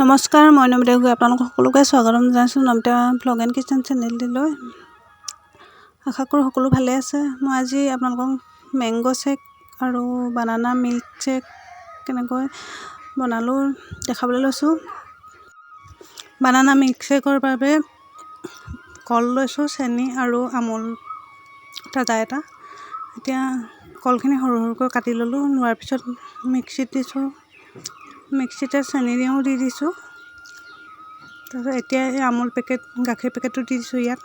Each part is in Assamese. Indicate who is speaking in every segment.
Speaker 1: নমস্কাৰ, মই নমিতা গগৈ আপোনালোক সকলোকে স্বাগতম জনাইছোঁ নমিতা ব্লগ এণ্ড কিচেন চেনেলটিলৈ। আশা কৰোঁ সকলো ভালে আছে। মই আজি আপোনালোকক মেংগ' শ্বেক আৰু বানানা মিল্ক শ্বেক কেনেকৈ বনালোঁ দেখাবলৈ লৈছোঁ। বানানা মিল্ক শ্বেকৰ বাবে কল লৈছোঁ, চেনি আৰু আমুল তাজা এটা। এতিয়া কলখিনি সৰু সৰুকৈ কাটি ল'লোঁ। লোৱাৰ পিছত মিক্সিত দিছোঁ, মিক্সিতে চেনি দি দিছোঁ। তাৰপিছত এতিয়া এই আমুল গাখীৰ পেকেটটো দি দিছোঁ ইয়াত।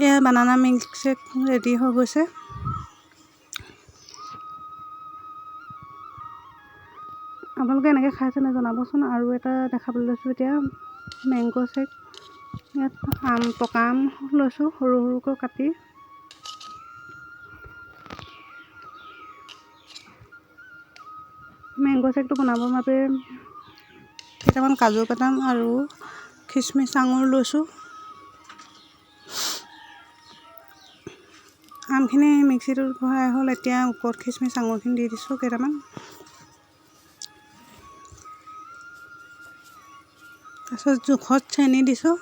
Speaker 1: এয়া বানানা মিল্ক শ্বেক ৰেডি হৈ গৈছে। আপোনালোকে এনেকৈ খাইছেনে জনাবচোন। আৰু এটা দেখাবলৈ লৈছোঁ এতিয়া মেংগ' শ্বেক। ইয়াত পকা আম লৈছোঁ সৰু সৰুকৈ কাটি। মেংগ' শ্বেকটো বনাবৰ বাবে কেইটামান কাজু বাদাম আৰু খিচমিচ আঙুৰ লৈছোঁ। আমখিনি মিক্সিটোত ভৰাই হ'ল। এতিয়া ওপৰত খিচমিচ আঙুৰখিনি দি দিছোঁ কেইটামান। তাৰপিছত জোখত চেনি দিছোঁ।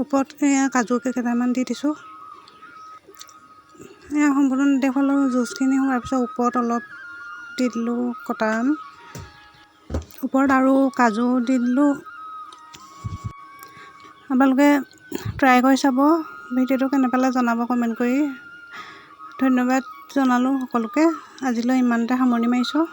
Speaker 1: ওপৰত এয়া কাজু কেইটামান দি দিছোঁ। এয়া সম্পূৰ্ণ দেখুৱালোঁ। জুচখিনি হোৱাৰ পিছত ওপৰত অলপ দি দিলোঁ কটা আম, ওপৰত আৰু কাজু দি দিলোঁ। আপোনালোকে ট্ৰাই কৰি চাব। ভিডিঅ'টো কেনে পালে জনাব কমেণ্ট কৰি। ধন্যবাদ জনালোঁ সকলোকে। আজিলৈ ইমানতে সামৰণি মাৰিছোঁ।